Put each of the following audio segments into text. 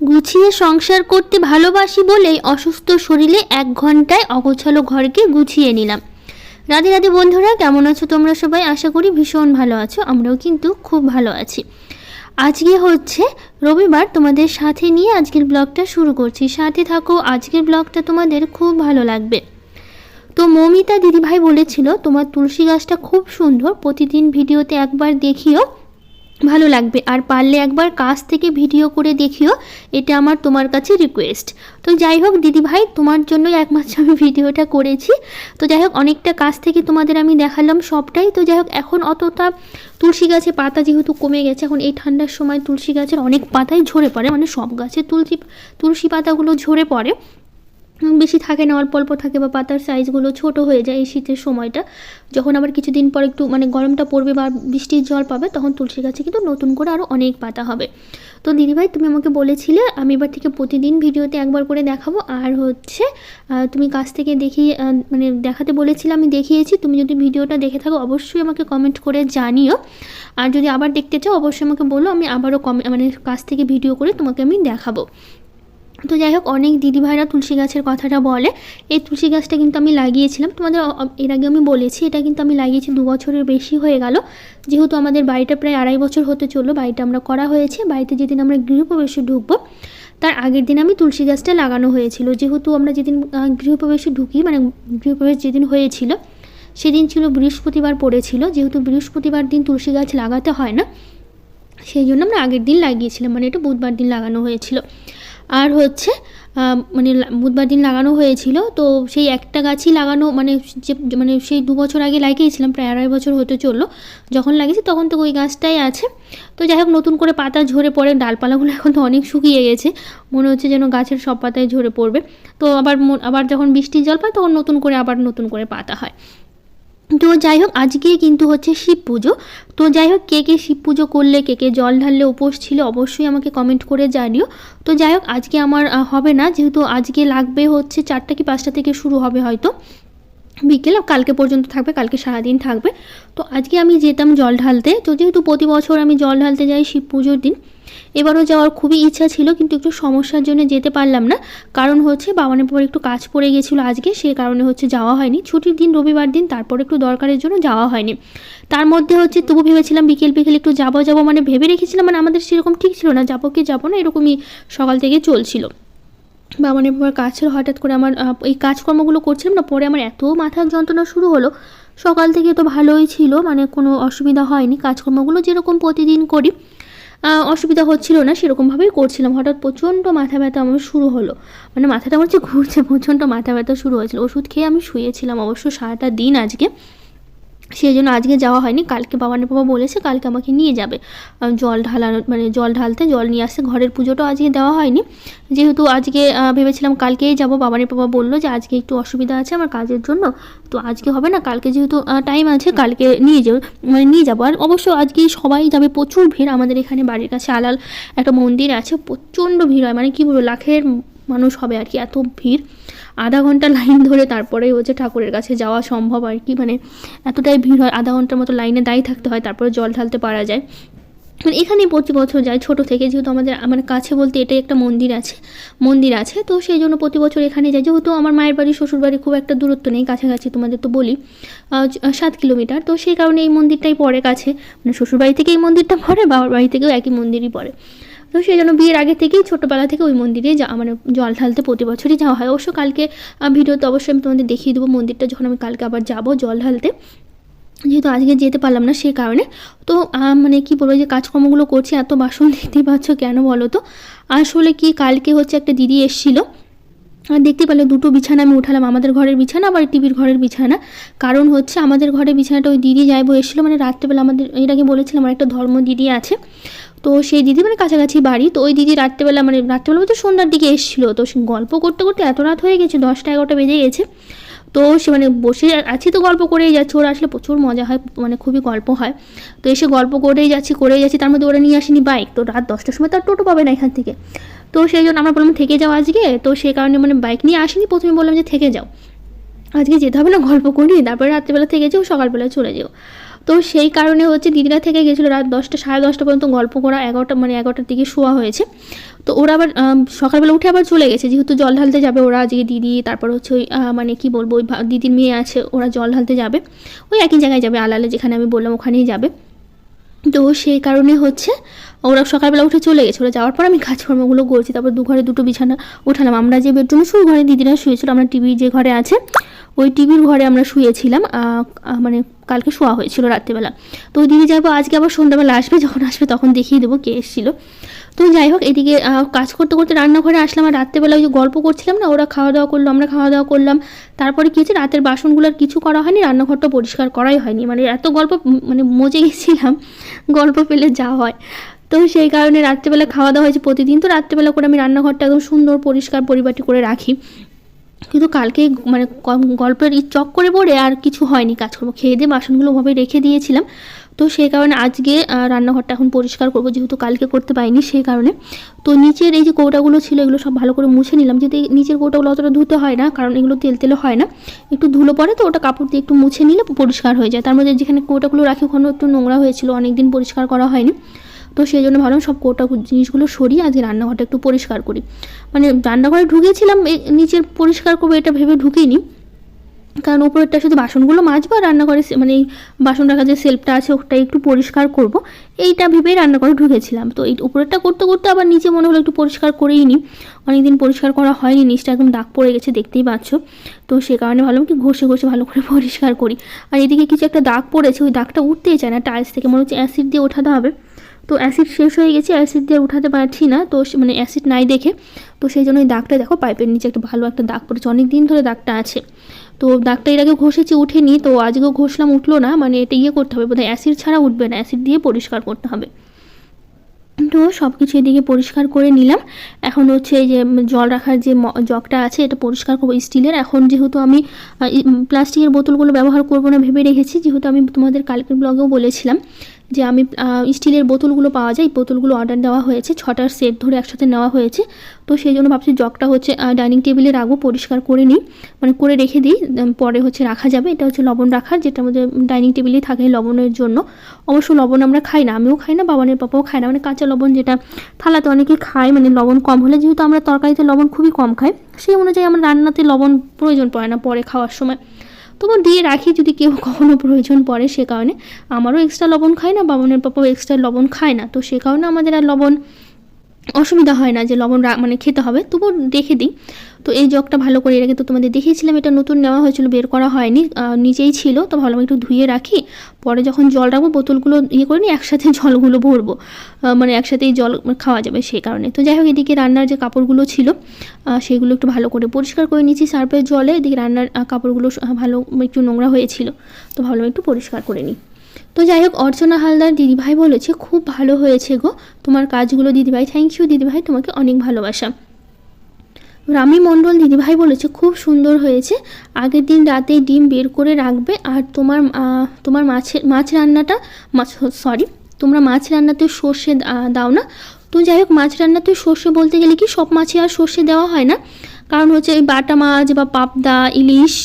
গুছিয়ে সংসার করতে ভালোবাসি বলেই অসুস্থ শরীরে 1 ঘন্টায় অগোছালো ঘরকে গুছিয়ে নিলাম। রাধে রাধে বন্ধুরা, কেমন আছো তোমরা সবাই? আশা করি ভীষণ ভালো আছো। আমরাও কিন্তু খুব ভালো আছি। আজকে হচ্ছে রবিবার, তোমাদের সাথে নিয়ে আজকের ব্লগটা শুরু করছি। সাথে থাকো, আজকের ব্লগটা তোমাদের খুব ভালো লাগবে। তো মৌমিতা দিদিভাই বলেছিল তোমার তুলসী গাছটা খুব সুন্দর, প্রতিদিন ভিডিওতে একবার দেখিও, ভালো লাগবে, আর পারলে একবার কাছ থেকে ভিডিও করে দেখিও, এটা আমার তোমার কাছে রিকোয়েস্ট। তো যাই হোক দিদিভাই, তোমার জন্যই একমাত্র আমি ভিডিওটা করেছি। তো যাই হোক, অনেকটা কাছ থেকে তোমাদের আমি দেখালাম সবটাই। তো যাই হোক, এখন অতটা তুলসী গাছে পাতা যেহেতু কমে গেছে, এখন এই ঠান্ডার সময় তুলসী গাছের অনেক পাতাই ঝরে পড়ে, মানে সব গাছের তুলসী পাতাগুলো ঝরে পড়ে, বেশি থাকে না, অল্প অল্প থাকে, বা পাতার সাইজগুলো ছোট হয়ে যায় এই শীতের সময়টা। যখন আবার কিছুদিন পর একটু মানে গরমটা পড়বে বা বৃষ্টির জল পাবে, তখন তুলসী গাছে কিন্তু নতুন করে আরও অনেক পাতা হবে। তো দিদিভাই, তুমি আমাকে বলেছিলে আমি এবার থেকে প্রতিদিন ভিডিওতে একবার করে দেখাবো, আর হচ্ছে তুমি কাছ থেকে দেখিয়ে মানে দেখাতে বলেছিলে, আমি দেখিয়েছি। তুমি যদি ভিডিওটা দেখে থাকো অবশ্যই আমাকে কমেন্ট করে জানিও, আর যদি আবার দেখতে চাও অবশ্যই আমাকে বলো, আমি আবারও মানে কাছ থেকে ভিডিও করে তোমাকে আমি দেখাবো। তো যাই হোক, অনেক দিদিভাইরা তুলসী গাছের কথাটা বলে। এই তুলসী গাছটা কিন্তু আমি লাগিয়েছিলাম, তোমাদের এর আগে আমি বলেছি, এটা কিন্তু আমি লাগিয়েছি 2 বছরের বেশি হয়ে গেল। যেহেতু আমাদের বাড়িটা প্রায় 2.5 বছর হতে চললো, বাড়িটা আমরা করা হয়েছে। বাড়িতে যেদিন আমরা গৃহপ্রবেশে ঢুকবো তার আগের দিন আমি তুলসী গাছটা লাগানো হয়েছিল। যেহেতু আমরা যেদিন গৃহপ্রবেশে ঢুকি, মানে গৃহপ্রবেশ যেদিন হয়েছিল সেদিন ছিল বৃহস্পতিবার পড়েছিল। যেহেতু বৃহস্পতিবার দিন তুলসী গাছ লাগাতে হয় না, সেই জন্য আমরা আগের দিন লাগিয়েছিলাম, মানে এটা বুধবার দিন লাগানো হয়েছিল। আর হচ্ছে মানে বুধবার দিন লাগানো হয়েছিল। তো সেই একটা গাছই লাগানো, মানে মানে সেই 2 বছর আগে লাগিয়েছিলাম, প্রায় 2.5 বছর হতে চললো যখন লাগিয়েছি, তখন তো ওই গাছটাই আছে। তো যাই হোক, নতুন করে পাতা ঝরে পড়ে, ডালপালাগুলো এখন তো অনেক শুকিয়ে গেছে, মনে হচ্ছে যেন গাছের সব পাতায় ঝরে পড়বে। তো আবার যখন বৃষ্টির জল পায় তখন নতুন করে পাতা হয়। তো যাই হোক, আজকে কিন্তু হচ্ছে শিব পুজো। তো যাই হোক, কে কে শিব পুজো করলে, কে কে জল ঢাললে, উপোস ছিল, অবশ্যই আমাকে কমেন্ট করে জানিও। তো যাই হোক, আজকে আমার হবে না, যেহেতু আজকে লাগবে হচ্ছে 4টা কি 5টা থেকে শুরু হবে হয়তো, বিকেল কালকে পর্যন্ত থাকবে, কালকে সারাদিন থাকবে। তো আজকে আমি যেতাম জল ঢালতে। তো যেহেতু প্রতি বছর আমি জল ঢালতে যাই শিব পুজোর দিন, এবারও যাওয়ার খুবই ইচ্ছা ছিল, কিন্তু একটু সমস্যার জন্য যেতে পারলাম না। কারণ হচ্ছে বাবানের পর একটু কাজ পড়ে গেছিলো আজকে, সে কারণে হচ্ছে যাওয়া হয়নি। ছুটির দিন রবিবার দিন, তারপর একটু দরকারের জন্য যাওয়া হয়নি। তার মধ্যে হচ্ছে তবু ভেবেছিলাম বিকেল একটু যাবো মানে ভেবে রেখেছিলাম, মানে আমাদের সেরকম ঠিক ছিল না যাবো কি যাবো না, এরকমই সকাল থেকে চলছিল। বাবানের পর কাজ ছিল, হঠাৎ করে আমার এই কাজকর্মগুলো করছিলাম না, পরে আমার এত মাথার যন্ত্রণা শুরু হলো। সকাল থেকে তো ভালোই ছিল, মানে কোনো অসুবিধা হয়নি, কাজকর্মগুলো যেরকম প্রতিদিন করি, অসুবিধা হচ্ছিল না, সেরকমভাবেই করছিলাম। হঠাৎ প্রচণ্ড মাথা ব্যথা আমার শুরু হলো, মানে মাথাটা আমার হচ্ছে ঘুরছে, প্রচণ্ড মাথা ব্যথা শুরু হয়েছিল। ওষুধ খেয়ে আমি শুয়েছিলাম অবশ্য সারাটা দিন আজকে, সেই জন্য আজকে যাওয়া হয়নি। কালকে বাবা বলেছে কালকে আমাকে নিয়ে যাবে জল ঢালানো, মানে জল ঢালতে, জল নিয়ে আসতে। ঘরের পুজোটাও আজকে দেওয়া হয়নি, যেহেতু আজকে ভেবেছিলাম কালকেই যাব। বাবা বললো যে আজকে একটু অসুবিধা আছে আমার কাজের জন্য, তো আজকে হবে না, কালকে যেহেতু টাইম আছে কালকে নিয়ে যাবো। আর অবশ্য আজকেই সবাই যাবে, প্রচুর ভিড়। আমাদের এখানে বাড়ির কাছে আলাল একটা মন্দির আছে, প্রচণ্ড ভিড় হয়, মানে কী বলবো, লাখের মানুষ হবে আর কি, এত ভিড়। আধা ঘন্টা লাইন ধরে তারপরে হচ্ছে ঠাকুরের কাছে যাওয়া সম্ভব আর কি, মানে এতটাই ভিড় হয়, আধা ঘন্টার মতো লাইনে দাঁড়িয়ে থাকতে হয়, তারপরে জল ঢালতে পারা যায়। মানে এখানেই প্রতি বছর যায় ছোটো থেকে, যেহেতু আমাদের মানে কাছে বলতে এটাই একটা মন্দির আছে, তো সেই জন্য প্রতি বছর এখানে যাই। যেহেতু আমার মায়ের বাড়ি শ্বশুর বাড়ি খুব একটা দূরত্ব নেই, কাছাকাছি, তোমাদের তো বলি 7 কিলোমিটার। তো সেই কারণে এই মন্দিরটাই পড়ে কাছে, মানে শ্বশুর বাড়ি থেকে এই মন্দিরটা পড়ে, বাবার বাড়ি থেকেও একই মন্দিরই পড়ে। তো সেই জন্য বিয়ের আগে থেকেই ছোটোবেলা থেকে ওই মন্দিরে মানে জল ঢালতে প্রতি বছরই যাওয়া হয়। অবশ্য কালকে ভিডিওতে অবশ্যই আমি তোমাদের দেখিয়ে দেবো মন্দিরটা, যখন আমি কালকে আবার যাবো জল ঢালতে, যেহেতু আজকে যেতে পারলাম না সেই কারণে। তো মানে কি বলবো, যে কাজকর্মগুলো করছি, এত বাসন দেখতেই পাচ্ছ, কেন বলো তো? আসলে কি, কালকে হচ্ছে একটা দিদি এসেছিলো, আর দেখতে পেলে 2টো বিছানা আমি উঠালাম, আমাদের ঘরের বিছানা আবার টিভির ঘরের বিছানা। কারণ হচ্ছে আমাদের ঘরের বিছানাটা ওই দিদি যাইবো এসেছিলো, মানে রাত্রেবেলা, আমাদের এর আগে বলেছিলাম আমার একটা ধর্ম দিদি আছে, তো সেই দিদি মানে কাছাকাছি বাড়ি। তো ওই দিদি রাত্রেবেলা বলতে সন্ধ্যার দিকে এসেছিলো। তো গল্প করতে করতে এত রাত হয়ে গেছে, 10টা 11টা বেজে গেছে। তো সে মানে বসে আছি, তো গল্প করেই যাচ্ছে, ওরা আসলে প্রচুর মজা হয়, মানে খুবই গল্প হয়। তো এসে গল্প করেই যাচ্ছি, তার মধ্যে ওরা নিয়ে আসেনি বাইক। তো রাত 10টার সময় তো আর টোটো পাবে না এখান থেকে, তো সেই জন্য আমরা বললাম থেকে যাও আজকে। তো সেই কারণে মানে বাইক নিয়ে আসেনি, প্রথমে বললাম যে থেকে যাও, আজকে যেতে হবে না, গল্প করি, তারপরে রাত্রিবেলা থেকে যাও, সকালবেলা চলে যাও। তো সেই কারণে হচ্ছে দিদিরা থেকে গেছিলো রাত 10টা 10:30 পর্যন্ত গল্প করা, 11টার দিকে শোয়া হয়েছে। তো ওরা আবার সকালবেলা উঠে আবার চলে গেছে, যেহেতু জল ঢালতে যাবে ওরা আজকে দিদি, তারপর হচ্ছে ওই মানে কি বলবো ওই দিদির মেয়ে আছে, ওরা জল ঢালতে যাবে ওই একই জায়গায় যাবে, আলালে যেখানে আমি বললাম ওখানেই যাবে। তো সেই কারণে হচ্ছে ওরা সকালবেলা উঠে চলে গেছে, ওরা যাওয়ার পর আমি কাজকর্মগুলো করছি। তারপর ঘরে দুটো বিছানা উঠালাম, আমরা যে বেডরুমে শুই ঘরে দিদিরা শুয়েছিল, আমরা টিভি যে ঘরে আছে ওই টিভির ঘরে আমরা শুয়েছিলাম, মানে কালকে শোয়া হয়েছিল রাত্রেবেলা। তো ওই দিদি যাবো আজকে আবার সন্ধ্যাবেলা আসবে, যখন আসবে তখন দেখিয়ে দেবো কে এসেছিলো। তো যাই হোক, এদিকে কাজ করতে করতে রান্নাঘরে আসলাম, আর রাত্রেবেলা ওই যে গল্প করছিলাম না, ওরা খাওয়া দাওয়া করলো, আমরা খাওয়া দাওয়া করলাম। তারপরে কী হচ্ছে, রাতের বাসনগুলো আর কিছু করা হয়নি, রান্নাঘরটা পরিষ্কার করাই হয়নি, মানে এত গল্প মানে মজে গেছিলাম, গল্প পেলে যা হয়। তো সেই কারণে রাত্রেবেলা খাওয়া দাওয়া হয়েছে, প্রতিদিন তো রাত্রেবেলা করে আমি রান্নাঘরটা একদম সুন্দর পরিষ্কার পরিপাটি করে রাখি, কিন্তু কালকে মানে গল্পের চক করে পড়ে আর কিছু হয়নি কাজকর্ম, খেয়ে দিয়ে বাসনগুলো ওভাবে রেখে দিয়েছিলাম। তো সেই কারণে আজকে রান্নাঘরটা এখন পরিষ্কার করবো, যেহেতু কালকে করতে পারিনি সেই কারণে। তো নিচের এই যে কৌটাগুলো ছিল এগুলো সব ভালো করে মুছে নিলাম, যদি নিচের কৌটাগুলো অতটা ধুতে হয় না, কারণ এগুলো তেল তেলে হয় না, একটু ধুলো পড়ে, তো ওটা কাপড় দিয়ে একটু মুছে নিলে পরিষ্কার হয়ে যায়। তার মধ্যে যেখানে কৌটাগুলো রাখি ওখানেও একটু নোংরা হয়েছিল, অনেকদিন পরিষ্কার করা হয়নি। তো সেই জন্য ভাবলাম সব কৌটা জিনিসগুলো সরিয়ে আজকে রান্নাঘরটা একটু পরিষ্কার করি। মানে রান্নাঘরে ঢুকেছিলাম নিচের পরিষ্কার করবো এটা ভেবে ঢুকিনি, কারণ উপরেরটা শুধু বাসনগুলো মাজবো, আর রান্নাঘরে মানে এই বাসন রাখার যে সেলফটা আছে ওটা একটু পরিষ্কার করব, এইটা ভেবেই রান্নাঘরে ঢুকেছিলাম। তো এই উপরেরটা করতে করতে আবার নিচে মনে হলো একটু পরিষ্কার করেই নিই, অনেকদিন পরিষ্কার করা হয়নি, নিচটা একদম দাগ পড়ে গেছে দেখতেই পাচ্ছ। তো সে কারণে ভাবলাম কি ঘষে ঘষে ভালো করে পরিষ্কার করি। আর এদিকে কিছু একটা দাগ পড়েছে, ওই দাগটা উঠতেই চায় না, টাইলস থেকে মনে হচ্ছে অ্যাসিড দিয়ে ওঠাতে হবে। তো অ্যাসিড শেষ হয়ে গেছে, অ্যাসিড দিয়ে উঠাতে পারছি না, তো মানে অ্যাসিড নাই দেখে, তো সেই জন্য ওই দাগটা দেখো পাইপের নিচে একটা ভালো একটা দাগ পড়েছে, অনেক দিন ধরে দাগটা আছে। তো দাগটা এর আগে ঘষেছি উঠেনি, তো আজকেও ঘষলাম উঠলো না, মানে এটা করতে হবে বোধহয়, অ্যাসিড ছাড়া উঠবে না, অ্যাসিড দিয়ে পরিষ্কার করতে হবে। তো সব কিছু এদিকে পরিষ্কার করে নিলাম। এখন হচ্ছে এই যে জল রাখার যে জগটা আছে এটা পরিষ্কার করবো স্টিলের। এখন যেহেতু আমি প্লাস্টিকের বোতলগুলো ব্যবহার করবো না ভেবে রেখেছি, যেহেতু আমি তোমাদের কালকের ব্লগেও বলেছিলাম যে আমি স্টিলের বোতলগুলো পাওয়া যায়, এই বোতলগুলো অর্ডার দেওয়া হয়েছে, 6টার সেট ধরে একসাথে নেওয়া হয়েছে। তো সেই জন্য ভাবছি জগটা হচ্ছে ডাইনিং টেবিলে রাখবো, পরিষ্কার করে নিই, মানে করে রেখে দিই, পরে হচ্ছে রাখা যাবে। এটা হচ্ছে লবণ রাখার, যেটা আমাদের ডাইনিং টেবিলেই থাকে লবণের জন্য। অবশ্য লবণ আমরা খাই না, আমিও খাই না, বাবানের পাপাও খায় না, মানে কাঁচা লবণ যেটা থালাতে অনেকে খায়, মানে লবণ কম হলে, যেহেতু আমরা তরকারিতে লবণ খুবই কম খাই, সেই অনুযায়ী আমার রান্নাতে লবণ প্রয়োজন পড়ে না পরে খাওয়ার সময়, তবু দিয়ে রাখি যদি কেউ কখনো প্রয়োজন পড়ে। সে কারণে আমারও এক্সট্রা লবণ খায় না, বাবানের পাপাও এক্সট্রা লবণ খায় না, তো সে কারণে আমাদের আর লবণ অসুবিধা হয় না যে লবণ মানে খেতে হবে, তবু রেখে দিই। তো এই জগটা ভালো করে রেখে, তো তোমাদের দেখিয়েছিলাম এটা নতুন নেওয়া হয়েছিল, বের করা হয়নি, নিচেই ছিল, তো ভালো একটু ধুয়ে রাখি, পরে যখন জল রাখবো বোতলগুলো করে নিই, একসাথে জলগুলো ভরবো, মানে একসাথেই জল খাওয়া যাবে সেই কারণে। তো যাই হোক, এদিকে রান্নার যে কাপড়গুলো ছিল সেগুলো একটু ভালো করে পরিষ্কার করে নিচ্ছি সার্ফের জলে, এদিকে রান্নার কাপড়গুলো ভালো একটু নোংরা হয়েছিল, তো ভালো একটু পরিষ্কার করে নিই। তো যাই হোক, অর্চনা হালদার দিদিভাই বলেছে খুব ভালো হয়েছে গো তোমার কাজগুলো দিদিভাই, থ্যাংক ইউ দিদিভাই, তোমাকে অনেক ভালোবাসা। রামি মণ্ডল দিদিভাই বলেছে খুব সুন্দর হয়েছে, আগের দিন রাতেই ডিম বের করে রাখবে, আর তোমার মাছ রান্নাটা তোমরা মাছ রান্নাতে সর্ষে দাও না। তো যাই হোক, মাছ রান্নাতে সর্ষে বলতে গেলে কি সব মাছে আর সর্ষে দেওয়া হয় না, কারণ হচ্ছে এই বাটা মাছ বা পাবদা, ইলিশ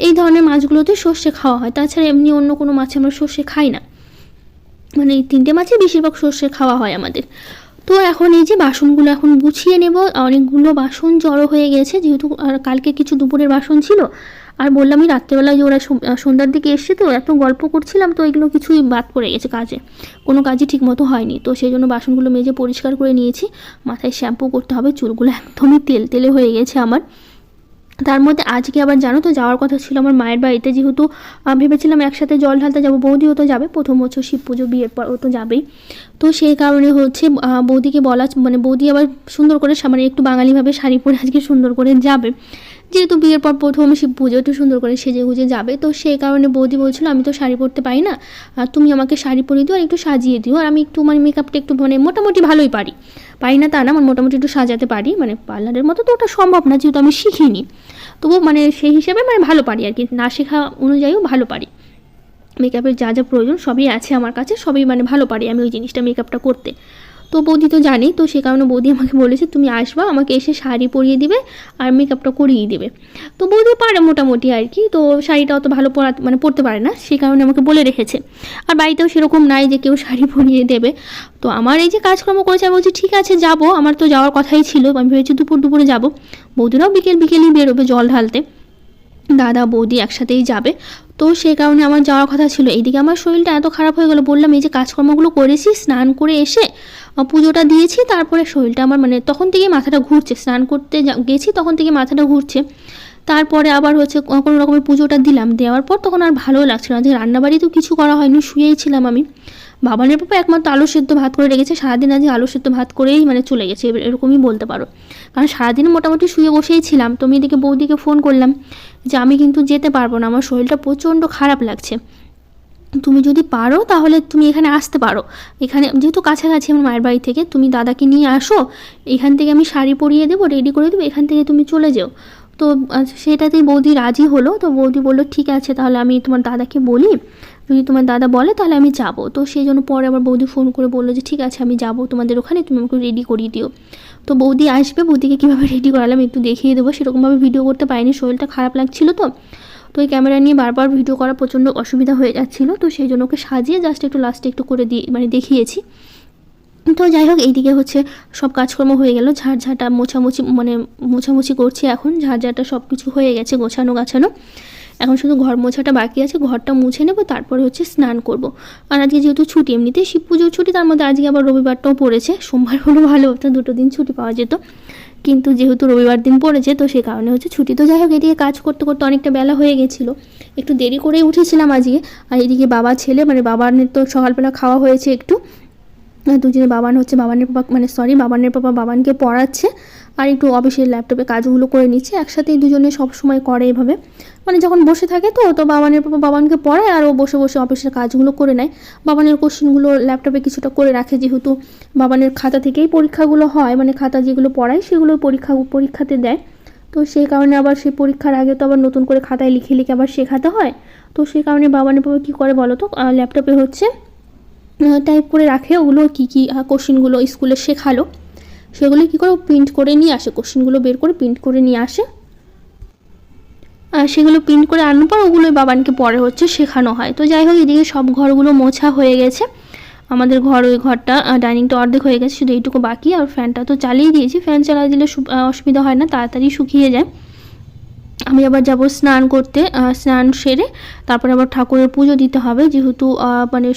এই ধরনের মাছগুলোতে সর্ষে খাওয়া হয়, তাছাড়া এমনি অন্য কোনো মাছে আমরা সর্ষে খাই না, মানে এই 3টে মাছে বেশিরভাগ সর্ষে খাওয়া হয় আমাদের। তো এখন এই যে বাসনগুলো এখন গুছিয়ে নেব, অনেকগুলো বাসন জড়ো হয়ে গেছে, যেহেতু কালকে কিছু দুপুরের বাসন ছিল, আর বললামই রাত্রেবেলায় যে ওরা সন্ধ্যার দিকে এসছে, তো এত গল্প করছিলাম, তো এগুলো কিছুই বাদ পড়ে গেছে, কোনো কাজই ঠিক মতো হয়নি, তো সেই জন্য বাসনগুলো মেজে পরিষ্কার করে নিয়েছি। মাথায় শ্যাম্পু করতে হবে, চুলগুলো একদমই তেলে হয়ে গেছে আমার। তার মধ্যে আজকে আবার জানো তো যাওয়ার কথা ছিল আমার মায়ের বাড়িতে, যেহেতু ভেবেছিলাম একসাথে জল ঢালতে যাবো, বৌদিও তো যাবে, প্রথম বছর শিব পুজো, বিয়ের পর ও তো যাবেই, তো সেই কারণে হচ্ছে বৌদিকে বলা, মানে বৌদি আবার সুন্দর করে মানে একটু বাঙালিভাবে শাড়ি পরে আজকে সুন্দর করে যাবে, যেহেতু বিয়ের পর প্রথম শিব পুজো, একটু সুন্দর করে সেজে গুজে যাবে, তো সেই কারণে বৌদি বলছিল আমি তো শাড়ি পরতে পারি না, আর তুমি আমাকে শাড়ি পরিয়ে দিও আর একটু সাজিয়ে দিও, আর আমি একটু মানে মেকআপটা একটু মানে মোটামুটি ভালোই পারি না তা না, মানে মোটামুটি একটু সাজাতে পারি, মানে পার্লারের মতো তো ওটা সম্ভব না যেহেতু আমি শিখিনি, তবু মানে সেই হিসেবে মানে ভালো পারি আর কি, না শেখা অনুযায়ীও ভালো পারি, মেকআপের যা যা প্রয়োজন সবই আছে আমার কাছে, সবই মানে ভালো পারি আমি ওই জিনিসটা মেকআপটা করতে। তো বৌদি তো জানি, তো সে কারণে বৌদি আমাকে বলেছে তুমি আসবা, আমাকে এসে শাড়ি পরিয়ে দিবে আর মেকআপটা করিয়ে দেবে। তো বৌদি পারে মোটামুটি আর কি, তো শাড়িটা অত ভালো পরতে পারে না, সেই কারণে আমাকে বলে রেখেছে। আর বাড়িতেও সেরকম নাই যে কেউ শাড়ি পরিয়ে দেবে। তো আমার এই যে কাজকর্ম করেছে, আমি বলছি ঠিক আছে যাবো, আমার তো যাওয়ার কথাই ছিল, আমি ভেবেছি দুপুরে যাবো। বৌদিরাও বিকেলই বেরোবে জল ঢালতে, দাদা বৌদি একসাথেই যাবে। তো সেই কারণে আমার যাওয়ার কথা ছিল। এইদিকে আমার শরীরটা এত খারাপ হয়ে গেল, বললাম এই যে কাজকর্মগুলো করেছি, স্নান করে এসে পুজোটা দিয়েছি, তারপরে শরীরটা আমার তখন থেকেই মাথাটা ঘুরছে, স্নান করতে গেছি তখন থেকে মাথাটা ঘুরছে। তারপরে আবার হচ্ছে কোনো রকমের পুজোটা দিলাম, দেওয়ার পর তখন আর ভালো লাগছিল না, যে রান্নাবাড়িতেও কিছু করা হয়নি, শুয়েই ছিলাম আমি। বাবানের পাপা একমাত্র আলু সেদ্ধ ভাত করে রেখেছে, সারাদিন আজকে আলু সেদ্ধ ভাত করেই চলে গেছে, এরকমই বলতে পারো। কারণ সারাদিন মোটামুটি শুয়ে বসেই ছিলাম। তো আমি এদিকে বৌদিকে ফোন করলাম যে আমি কিন্তু যেতে পারবো না, আমার শরীরটা প্রচণ্ড খারাপ লাগছে, তুমি যদি পারো তাহলে তুমি এখানে আসতে পারো, এখানে যেহেতু কাছাকাছি আমার মায়ের বাড়ি থেকে, তুমি দাদাকে নিয়ে আসো, এখান থেকে আমি শাড়ি পরিয়ে দেবো, রেডি করে দেবো, এখান থেকে তুমি চলে যাও। তো সেটাতেই বৌদি রাজি হলো। তো বৌদি বললো ঠিক আছে তাহলে আমি তোমার দাদাকে বলি, যদি তোমার দাদা বলে তাহলে আমি যাব। তো সেই জন্য পরে আবার বৌদি ফোন করে বললো যে ঠিক আছে আমি যাব তোমাদের ওখানে, তুমি আমাকে রেডি করিয়ে দিও। তো বৌদি আসবে, বৌদিকে কীভাবে রেডি করালাম একটু দেখিয়ে দেবো, সেরকমভাবে ভিডিও করতে পারিনি, শরীরটা খারাপ লাগছিলো। তো ওই ক্যামেরা নিয়ে বারবার ভিডিও করা প্রচণ্ড অসুবিধা হয়ে যাচ্ছিলো, তো সেই জন্য ওকে সাজিয়ে জাস্ট একটু লাস্টে একটু করে দিয়ে দেখিয়েছি। তো যাই হোক এইদিকে হচ্ছে সব কাজকর্ম হয়ে গেল, ঝাড়ঝাঁটা মোছামুছি করছি এখন, ঝাড়ঝাঁটা সব কিছু হয়ে গেছে, গোছানো। এখন শুধু ঘর মোছাটা বাকি আছে, ঘরটা মুছে নেবো, তারপরে হচ্ছে স্নান করব। আর আজকে যেহেতু ছুটি, এমনিতেই শিব পুজোর ছুটি, তার মধ্যে আজকে আবার রবিবারটাও পড়েছে, সোমবার হলো ভালো হতো, 2 দিন ছুটি পাওয়া যেত, কিন্তু যেহেতু রবিবার দিন পড়েছে তো সে কারণে হচ্ছে ছুটি। তো যাই হোক এদিকে কাজ করতে করতে অনেকটা বেলা হয়ে গেছিলো, একটু দেরি করেই উঠেছিলাম আজকে। আর এদিকে বাবা ছেলে বাবানের তো সকালবেলা খাওয়া হয়েছে একটু, দুজনে বাবানের পাপা বাবানকে পড়াচ্ছে, আর একটু অফিসের ল্যাপটপে কাজগুলো করে নিচ্ছে, একসাথেই দুজনে সব সময় করে এভাবে, যখন বসে থাকে তো বাবানের পাপা বাবানকে পড়ায় আর ও বসে বসে অফিসের কাজগুলো করে নেয়। বাবানের কোশ্চেনগুলো ল্যাপটপে কিছুটা করে রাখে, যেহেতু বাবানের খাতা থেকেই পরীক্ষাগুলো হয়, খাতা যেগুলো পড়ায় সেগুলো পরীক্ষাতে দেয়। তো সেই কারণে আবার সেই পরীক্ষার আগে তো আবার নতুন করে খাতায় লিখে আবার শেখাতে হয়। তো সেই কারণে বাবানের পাপা কী করে বলো তো, ল্যাপটপে হচ্ছে টাইপ করে রাখে ওগুলো কী কোশ্চেনগুলো স্কুলে শেখালো, সেগুলো কী করে প্রিন্ট করে নিয়ে আসে, কোশ্চেনগুলো বের করে প্রিন্ট করে নিয়ে আসে, সেগুলো প্রিন্ট করে আনার পর ওগুলোই বাবানকে পরে হচ্ছে শেখানো হয়। তো যাই হোক এদিকে সব ঘরগুলো মোছা হয়ে গেছে, আমাদের ওই ঘরটা ডাইনিংটা অর্ধেক হয়ে গেছে, শুধু এইটুকু বাকি। আর ফ্যানটা তো চালিয়ে দিয়েছি, ফ্যান চালিয়ে দিলে অসুবিধা হয় না, তাড়াতাড়ি শুকিয়ে যায়। আমি আবার যাব স্নান করতে, স্নান সেরে তারপরে আবার ঠাকুরের পুজো দিতে হবে, যেহেতু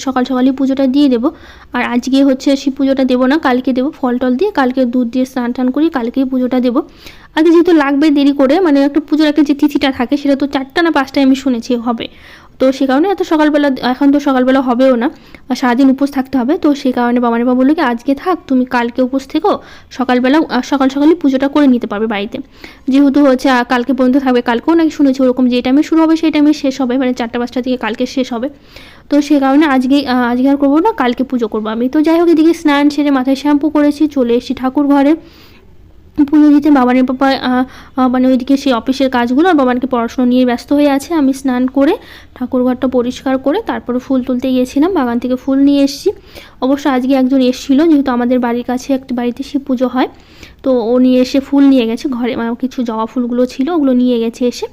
সকালই পুজোটা দিয়ে দেবো। আর আজকে হচ্ছে শিব পুজোটা দেবো না, কালকে দেবো, ফল টল দিয়ে কালকে দুধ দিয়ে স্নান করি, কালকেই পুজোটা দেবো। আগে যেহেতু লাগবে দেরি করে, একটা পুজোর একটা যে তিথিটা থাকে সেটা তো 4টা না 5টায় আমি শুনেছি হবে, তো সে কারণে এখন তো সকালবেলা হবেও না, সারাদিন উপোস থাকতে হবে। তো সেই কারণে বাবানের বাবা বললো কি আজকে থাক, তুমি কালকে উপোস থেকো, সকালই পুজোটা করে নিতে পারবে বাড়িতে, যেহেতু হচ্ছে কালকে পর্যন্ত থাকবে। কালকেও নাকি শুনেছি ওরকম যে টাইমে শুরু হবে সেই টাইমে শেষ হবে, 4টা-5টা থেকে কালকে শেষ হবে। তো সেই কারণে আজকে আর করবো না, কালকে পুজো করবো আমি। তো যাই হোক এদিকে স্নান সেরে মাথায় শ্যাম্পু করেছি, চলে এসেছি ঠাকুর ঘরে পুজো দিতে। বাবানের পাপা ওইদিকে সেই অফিসের কাজগুলো আর বাবানকে পড়াশোনা নিয়ে ব্যস্ত হয়ে আছে। আমি স্নান করে ঠাকুরঘরটা পরিষ্কার করে তারপরে ফুল তুলতে গিয়েছিলাম, বাগান থেকে ফুল নিয়ে এসেছি। অবশ্য আজকে একজন এসেছিলো, যেহেতু আমাদের বাড়ির কাছে একটা বাড়িতে শিব পুজো হয়, তো ও নিয়ে এসে ফুল নিয়ে গেছে ঘরে, কিছু জবা ফুলগুলো ছিল ওগুলো নিয়ে গেছে এসে,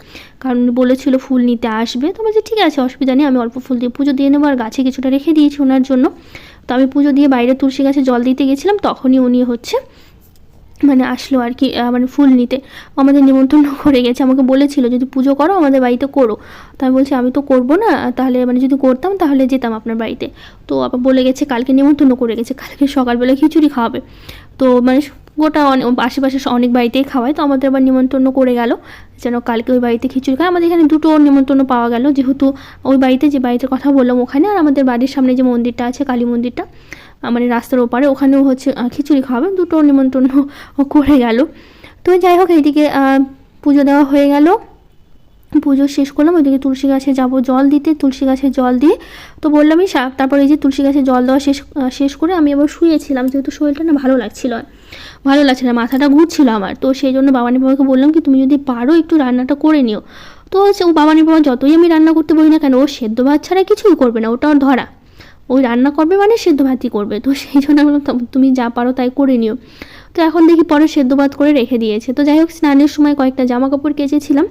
কারণ বলেছিল ফুল নিতে আসবে। তো বলছি ঠিক আছে অসুবিধা নেই, আমি অল্প ফুল দিয়ে পুজো দিয়ে নেবো, আর গাছে কিছুটা রেখে দিয়েছি ওনার জন্য। তো আমি পুজো দিয়ে বাইরে তুলসী গাছে জল দিতে গেছিলাম, তখনই উনি হচ্ছে আসলো আর কি, ফুল নিতে। আমাদের নিমন্ত্রণ করে গেছে, আমাকে বলেছিল যদি পুজো করো আমাদের বাড়িতে করো। তো আমি বলছি আমি তো করবো না, তাহলে যদি করতাম তাহলে যেতাম আপনার বাড়িতে। তো আবার বলে গেছে কালকে নিমন্ত্রণ করে গেছে, কালকে সকালবেলা খিচুড়ি খাওয়াবে। তো গোটা আশেপাশে অনেক বাড়িতেই খাওয়ায়, তো আমাদের আবার নিমন্ত্রণ করে গেল যেন কালকে ওই বাড়িতে খিচুড়ি খায়। আমাদের এখানে 2টো নিমন্ত্রণ পাওয়া গেল, যেহেতু ওই বাড়িতে যে বাড়িতে কথা বললাম ওখানে, আর আমাদের বাড়ির সামনে যে মন্দিরটা আছে কালী মন্দিরটা, রাস্তার ওপারে, ওখানেও হচ্ছে খিচুড়ি খাওয়াবে, 2টো নিমন্ত্রণ করে গেল। তো যাই হোক এইদিকে পুজো দেওয়া হয়ে গেল, পুজো শেষ করলাম, ওইদিকে তুলসী গাছে যাব জল দিতে, তুলসী গাছে জল দিয়ে তো বললামই তারপরে এই যে তুলসী গাছে জল দেওয়া শেষ করে আমি আবার শুয়েছিলাম, যেহেতু শরীরটা না ভালো লাগছিল না, মাথাটা ঘুরছিল আমার। তো সেই জন্য বাবানি বাবাকে বললাম কি তুমি যদি পারো একটু রান্নাটা করে নিও। তো হচ্ছে ও বাবানি বাবা যতই আমি রান্না করতে বলি না কেন, ও সেদ্ধ ভাত ছাড়া কিছুই করবে না, ওটা ওর ধরা, ওই রান্না করবে মানে সেদ্ধ ভাতই করবে। তো সেই জন্য আমি বললাম তুমি যা পারো তাই করে নিও। তো এখন দেখি পরে সেদ্ধ ভাত করে রেখে দিয়েছে। তো যাই হোক, স্নানের সময় কয়েকটা জামা কাপড় কেচেছিলাম,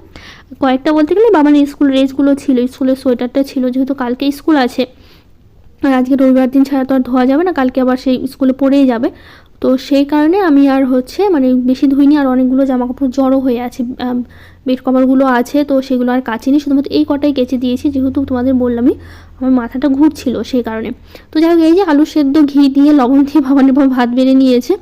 কয়েকটা বলতে গেলে বাবার স্কুল ড্রেসগুলো ছিল, স্কুলের সোয়েটারটা ছিল, যেহেতু কালকে স্কুল আছে আর আজকে রবিবার দিন ছাড়া তো আর ধোয়া যাবে না, কালকে আবার সেই স্কুলে পড়েই যাবে। তো সেই কারণে আমি আর মানে বেশি ধুইনি, আর অনেকগুলো জামা কাপড় জড়ো হয়ে আছে, বেড কভারগুলো আছে, তো সেগুলো আর কাচিনি, শুধুমাত্র এই কটাই কেচে দিয়েছি, যেহেতু তোমাদের বললামই আমার মাথাটা ঘুরছিল সেই কারণে। তো যাই হোক, এই যে আলু সেদ্ধ ঘি দিয়ে লবণ দিয়ে বাবানের ভাত বেড়ে নিয়েছে,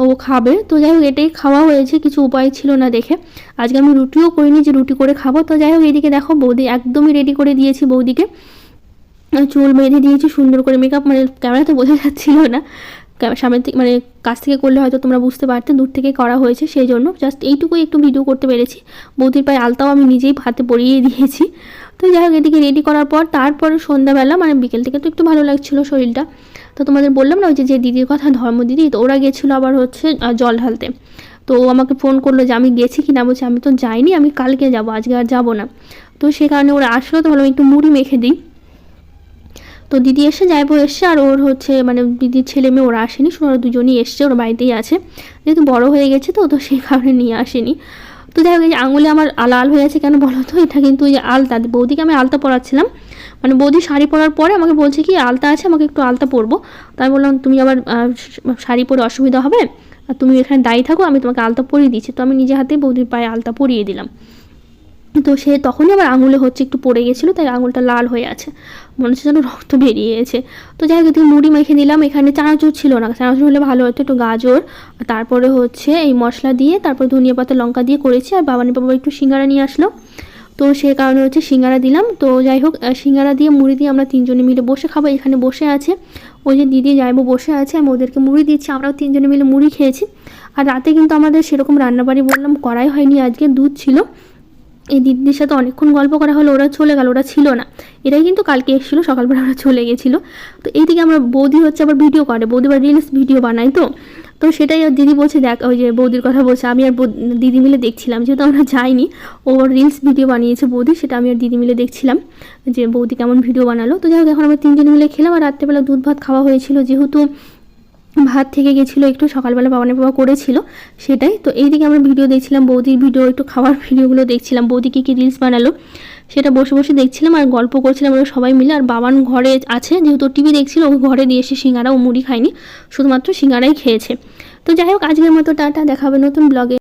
ও খাবে। তো যাই হোক, এটাই খাওয়া হয়েছে, কিছু উপায় ছিল না দেখে। আজকে আমি রুটিও করিনি যে রুটি করে খাবো। তো যাই হোক, এদিকে দেখো বৌদি একদমই রেডি করে দিয়েছি, বৌদিকে চুল বেঁধে দিয়েছি সুন্দর করে, মেকআপ মানে ক্যামেরাতে বোঝা যাচ্ছিল না, সামনের থেকে মানে কাছ থেকে করলে হয়তো তোমরা বুঝতে পারতে, দূর থেকে করা হয়েছে সেই জন্য জাস্ট এইটুকুই একটু ভিডিও করতে পেরেছি। বৌদির পায়ে আলতাও আমি নিজেই হাতে পরিয়ে দিয়েছি। তো যাই হোক, এদিকে রেডি করার পর তারপরে সন্ধ্যাবেলা মানে বিকেল থেকে তো একটু ভালো লাগছিলো শরীরটা। তো তোমাদের বললাম না ওই যে দিদির কথা, ধর্ম দিদি, তো ওরা গেছিলো আবার জল ঢালতে। তো আমাকে ফোন করলো যে আমি গেছি কি না, বলছি আমি তো যাইনি, আমি কালকে যাবো, আজকে আর যাবো না। তো সে কারণে ওরা আসলো, তো ভালো একটু মুড়ি মেখে দিই। তো দিদি এসে যাইবো এসছে, আর ওর মানে দিদির ছেলে মেয়ে ওরা আসেনি, শুধু ওরা দুজনই এসছে, ওর বাড়িতেই আছে, যেহেতু বড় হয়ে গেছে তো সেই কারণে নিয়ে আসেনি। তো যাই হোক, এই যে আঙুলে আমার লাল হয়ে আছে কেন বলো তো, এটা কিন্তু ওই যে আলতা, বৌদিকে আমি আলতা পরাচ্ছিলাম, মানে বৌদি শাড়ি পরার পরে আমাকে বলছে কি আলতা আছে, আমাকে একটু আলতা পরবো। তাই বললাম তুমি আবার শাড়ি পরে অসুবিধা হবে, আর তুমি এখানে দাঁড়িয়ে থাকো, আমি তোমাকে আলতা পরিয়ে দিচ্ছি। তো আমি নিজে হাতে বৌদির পায়ে আলতা পরিয়ে দিলাম। তো সে তখনই আমার আঙুলে একটু পড়ে গেছিলো, তাই আঙুলটা লাল হয়ে আছে, মনে হচ্ছে যেন রক্ত বেরিয়েছে। তো যাই হোক, মুড়ি মেখে দিলাম, এখানে চানাচুর ছিল না, চানাচুর হলে ভালো হতো, একটু গাজর তারপরে এই মশলা দিয়ে, তারপর ধনিয়া পাতা লঙ্কা দিয়ে করেছি, আর বাবা একটু সিঙ্গারা নিয়ে আসলো, তো সেই কারণে সিঙ্গারা দিলাম। তো যাই হোক, সিঙ্গারা দিয়ে মুড়ি দিয়ে আমরা তিনজনে মিলে বসে খাবো, এখানে বসে আছে ওই যে দিদি যাইবো বসে আছে, আমি ওদেরকে মুড়ি দিচ্ছি, আমরাও তিনজনে মিলে মুড়ি খেয়েছি। আর রাতে কিন্তু আমাদের সেরকম রান্নাবাড়ি বললাম করাই হয়নি, আজকে দুধ ছিল। এই দিদিদের সাথে অনেকক্ষণ গল্প করা হলো, ওরা চলে গেল, ওরা ছিল না, এরাই কিন্তু কালকে এসেছিলো, সকালবেলা ওরা চলে গেছিলো। তো এইদিকে আমরা বৌদি আবার ভিডিও করে, বৌদি আবার রিলস ভিডিও বানায়, তো সেটাই দিদি বলছে দেখ, ওই যে বৌদির কথা বলছে, আমি আর দিদি মিলে দেখছিলাম, যেহেতু আমরা যাইনি, ও রিলস ভিডিও বানিয়েছে বৌদি, সেটা আমি আর দিদি মিলে দেখছিলাম যে বৌদি কেমন ভিডিও বানালো। তো যাই হোক, এখন আমরা তিনজন মিলে খেলাম, আর রাত্রেবেলা দুধ ভাত খাওয়া হয়েছিল, যেহেতু ভাত থেকে গেছিলো একটু, সকালবেলা বাবা করেছিল সেটাই। তো এইদিকে আমরা ভিডিও দেখছিলাম, বৌদির ভিডিও, একটু খাওয়ার ভিডিওগুলো দেখছিলাম, বৌদি কী রিলস বানালো সেটা বসে বসে দেখছিলাম, আর গল্প করছিলাম আমরা সবাই মিলে। আর বাবান ঘরে আছে, যেহেতু টিভি দেখছিল, ও ঘরে দিয়ে এসে সিঙ্গারা ও মুড়ি খায়নি, শুধুমাত্র সিঙ্গারাই খেয়েছে। তো যাই হোক, আজকের মতো টাটা, দেখা হবে নতুন ব্লগে।